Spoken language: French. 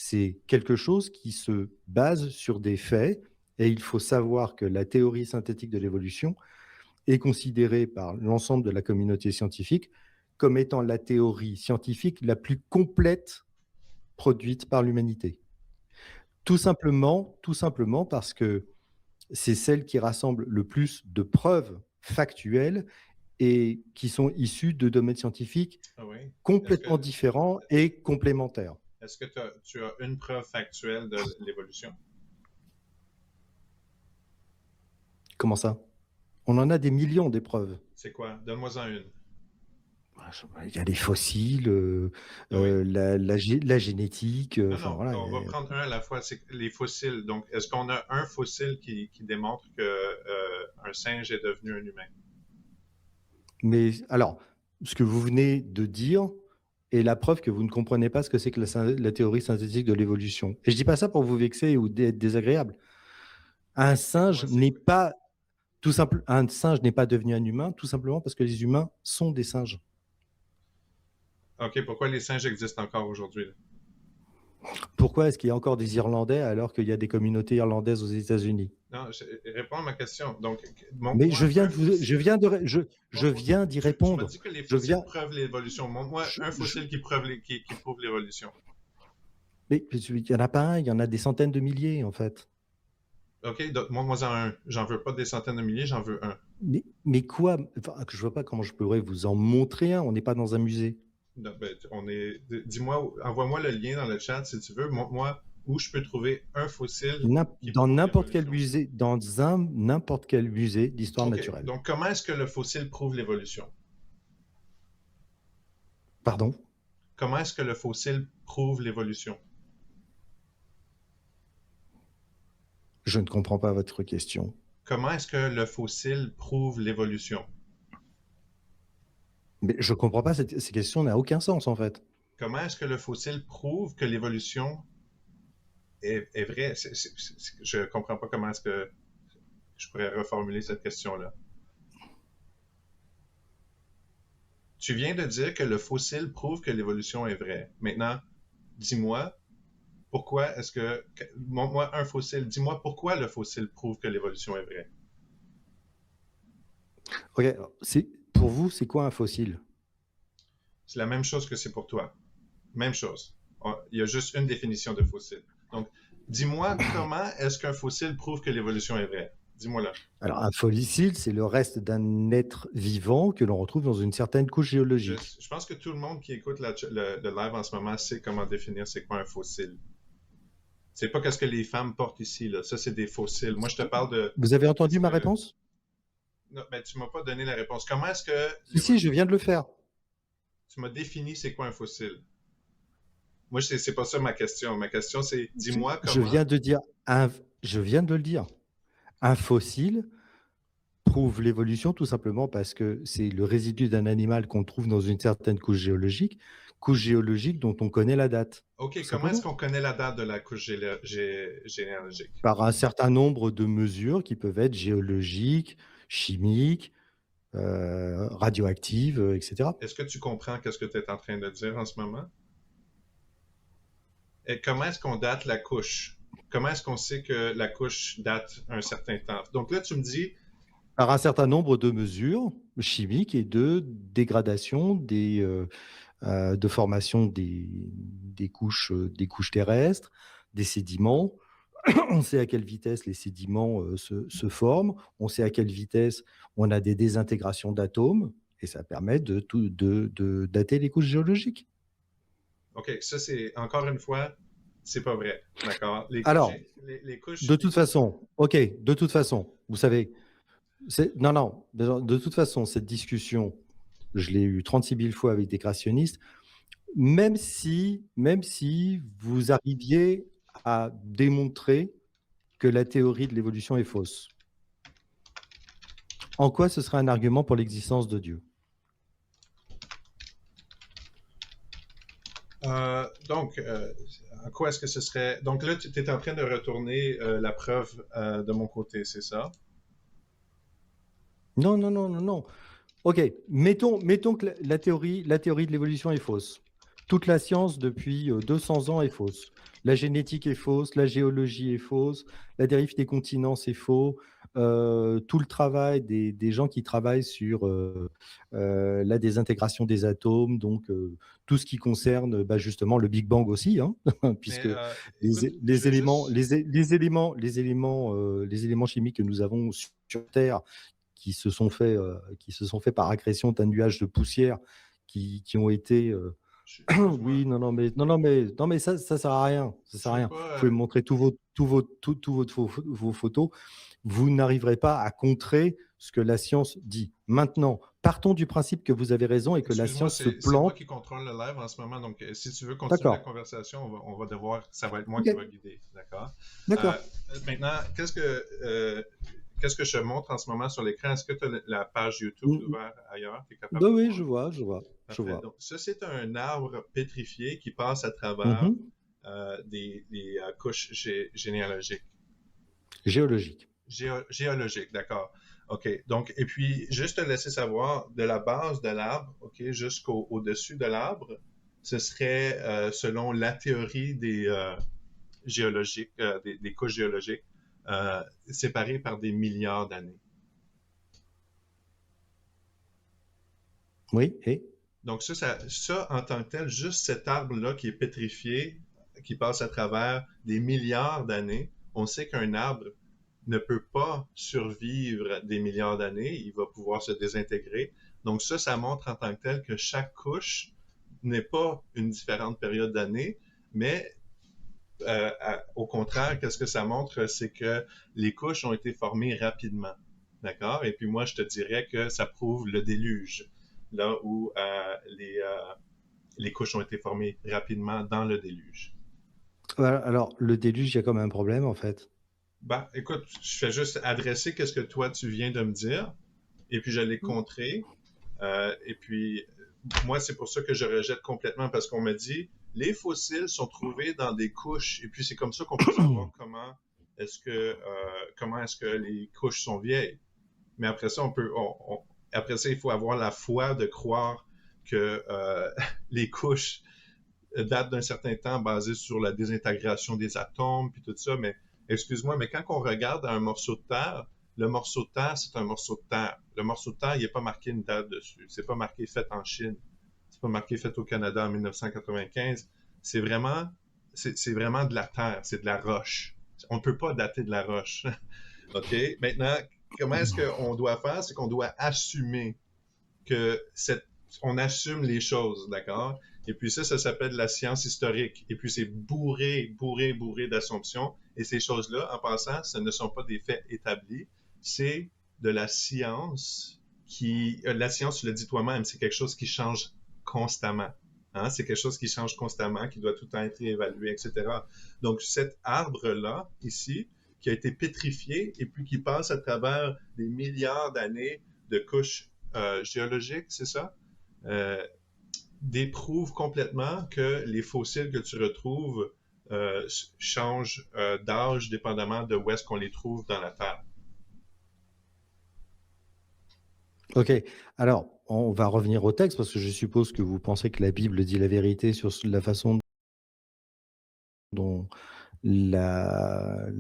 C'est quelque chose qui se base sur des faits et il faut savoir que la théorie synthétique de l'évolution est considérée par l'ensemble de la communauté scientifique comme étant la théorie scientifique la plus complète produite par l'humanité. Tout simplement parce que c'est celle qui rassemble le plus de preuves factuelles et qui sont issues de domaines scientifiques Ah oui. Est-ce complètement que, différents et complémentaires. est-ce que tu as une preuve factuelle de l'évolution? Comment ça? On en a des millions d'épreuves. C'est quoi? Donne-moi-en une. Il y a les fossiles, Ah oui. la génétique, Non, enfin non, voilà. on va prendre un à la fois. C'est les fossiles. Donc, est-ce qu'on a un fossile qui démontre que un singe est devenu un humain? Mais alors, ce que vous venez de dire est la preuve que vous ne comprenez pas ce que c'est que la théorie synthétique de l'évolution. Et je dis pas ça pour vous vexer ou être désagréable. Un singe Explique-moi, c'est n'est quoi? pas un singe n'est pas devenu un humain, tout simplement parce que les humains sont des singes. OK, pourquoi les singes existent encore aujourd'hui? Pourquoi est-ce qu'il y a encore des Irlandais alors qu'il y a des communautés irlandaises aux États-Unis? Non, réponds à ma question. Donc, Mais montre-moi un fossile. je viens d'y Tu m'as répondre. dit que les Je fossiles viens, prouvent l'évolution. Montre-moi je, un je- fossile qui prouve l'évolution. mais il y en a pas un, il y en a des centaines de milliers en fait. OK, donc montre-moi-en un. J'en veux pas des centaines de milliers, j'en veux un. Mais quoi? Enfin, je vois pas comment je pourrais vous en montrer un. On n'est pas dans un musée. Non, ben, dis-moi, envoie-moi le lien dans le chat si tu veux. Montre-moi où je peux trouver un fossile qui Dans prouve n'importe quel l'évolution. musée, n'importe quel musée d'histoire OK, naturelle. donc comment est-ce que le fossile prouve l'évolution? Pardon? Comment est-ce que le fossile prouve l'évolution? Je ne comprends pas votre question. Comment est-ce que le fossile prouve l'évolution? Mais je comprends pas, ces questions n'ont aucun sens en fait. Comment est-ce que le fossile prouve que l'évolution est vraie? Je ne comprends pas comment est-ce que je pourrais reformuler cette question-là. Tu viens de dire que le fossile prouve que l'évolution est vraie. Maintenant, dis-moi, pourquoi est-ce que... Montre-moi un fossile. Dis-moi pourquoi le fossile prouve que l'évolution est vraie. Ok, pour vous, c'est quoi un fossile? C'est la même chose que c'est pour toi. Même chose. Il y a juste une définition de fossile. Donc, dis-moi comment est-ce qu'un fossile prouve que l'évolution est vraie. Dis-moi là. Alors, un fossile, c'est le reste d'un être vivant que l'on retrouve dans une certaine couche géologique. Je pense que tout le monde qui écoute le live en ce moment sait comment définir c'est quoi un fossile. C'est pas qu'est-ce que les femmes portent ici, là. Ça, c'est des fossiles. Moi, je te parle de Vous avez qu'est-ce entendu ma que... réponse? Non, ben, tu m'as pas donné la réponse. Comment est-ce que Si, je viens de le faire. tu m'as défini c'est quoi un fossile? Moi, c'est pas ça ma question. Ma question, c'est dis-moi Je comment. viens de dire je viens de le dire. Un fossile prouve l'évolution tout simplement parce que c'est le résidu d'un animal qu'on trouve dans une certaine couche géologique dont on connaît la date, tout OK, comment est-ce simplement. qu'on connaît la date de la couche généalogique? Par un certain nombre de mesures qui peuvent être géologiques, chimiques, radioactives, etc. Est-ce que tu comprends qu'est-ce que tu es en train de dire en ce moment? Et comment est-ce qu'on date la couche? Comment est-ce qu'on sait que la couche date un certain temps? Donc là, tu me dis, Par un certain nombre de mesures chimiques et de dégradation de formation des couches terrestres, des sédiments. On sait à quelle vitesse les sédiments se forment, on sait à quelle vitesse on a des désintégrations d'atomes, et ça permet de dater les couches géologiques. OK, ça c'est, encore une fois, c'est pas vrai. D'accord? Alors, Les couches, de toute façon, ok, de toute façon, vous savez, non, non, de toute façon, cette discussion, je l'ai eue 36 000 fois avec des créationnistes, même si vous arriviez à démontrer que la théorie de l'évolution est fausse, en quoi ce serait un argument pour l'existence de Dieu? donc, en quoi est-ce que ce serait... Donc là, tu es en train de retourner la preuve de mon côté, c'est ça? Non, non, non, non, non. Ok, mettons que la théorie de l'évolution est fausse. toute la science depuis 200 ans est fausse. La génétique est fausse, la géologie est fausse, la dérive des continents c'est faux. Tout le travail des gens qui travaillent sur la désintégration des atomes, donc tout ce qui concerne bah, justement le Big Bang aussi, hein, Mais puisque écoute, je veux juste. les éléments chimiques que nous avons sur Terre qui se sont faits par accrétion d'un nuage de poussière qui ont été Excuse-moi. oui, non, mais ça sert à rien. Ça Je sert à veux rien. Vous pas. pouvez me montrer vos photos. Vous n'arriverez pas à contrer ce que la science dit. Maintenant, partons du principe que vous avez raison et que la Excuse-moi, science se c'est moi plante. qui contrôle le live en ce moment, donc si tu veux continuer la D'accord. conversation, on va devoir, ça va être moi Ok. qui va guider, d'accord? Euh, D'accord. Maintenant, qu'est-ce que je montre en ce moment sur l'écran? Est-ce que tu as la page YouTube Mm, d'ouvert ailleurs? Tu es capable bah de oui, voir? je Parfait. vois. Donc, ça, c'est un arbre pétrifié qui passe à travers Mhm. des couches généalogiques. Géologique. Géologique, d'accord. OK. Donc, et puis, juste te laisser savoir, de la base de l'arbre, OK, jusqu'au au-dessus de l'arbre, ce serait, selon la théorie des géologiques, des couches géologiques, séparées par des milliards d'années. Oui, et Donc, ça, en tant que tel, juste cet arbre-là qui est pétrifié, qui passe à travers des milliards d'années, on sait qu'un arbre ne peut pas survivre des milliards d'années, il va pouvoir se désintégrer. Donc ça montre en tant que tel que chaque couche n'est pas une différente période d'année, mais au contraire, qu'est-ce que ça montre, c'est que les couches ont été formées rapidement. D'accord? Et puis moi, je te dirais que ça prouve le déluge, là où les couches ont été formées rapidement dans le déluge. voilà, alors le déluge, il y a quand même un problème en fait. Ben, écoute, je fais juste adresser qu'est-ce que toi tu viens de me dire, et puis je l'ai contré. Et puis, moi, c'est pour ça que je rejette complètement, parce qu'on me dit, les fossiles sont trouvés dans des couches, et puis c'est comme ça qu'on peut savoir comment est-ce que les couches sont vieilles. Mais après ça, après ça, il faut avoir la foi de croire que les couches datent d'un certain temps basé sur la désintégration des atomes, puis tout ça. Mais excuse-moi, mais quand on regarde un morceau de terre, le morceau de terre, c'est un morceau de terre. Le morceau de terre, il n'est pas marqué une date dessus. C'est pas marqué fait en Chine. C'est pas marqué fait au Canada en 1995. C'est vraiment, c'est vraiment de la terre, c'est de la roche. On ne peut pas dater de la roche. OK? Maintenant, comment est-ce qu'on doit faire? C'est qu'on doit assumer que on assume les choses, d'accord? Et puis ça s'appelle la science historique. Et puis c'est bourré, bourré, bourré d'assumptions. Et ces choses-là, en passant, ce ne sont pas des faits établis. C'est de la science la science, tu l'as dit toi-même, c'est quelque chose qui change constamment. Hein? C'est quelque chose qui change constamment, qui doit tout le temps être évalué, etc. Donc cet arbre-là, ici, qui a été pétrifié et puis qui passe à travers des milliards d'années de couches géologiques, c'est ça? Euh, Déprouve complètement que les fossiles que tu retrouves changent d'âge dépendamment de où est-ce qu'on les trouve dans la Terre. Ok, alors on va revenir au texte parce que je suppose que vous pensez que la Bible dit la vérité sur la façon dont la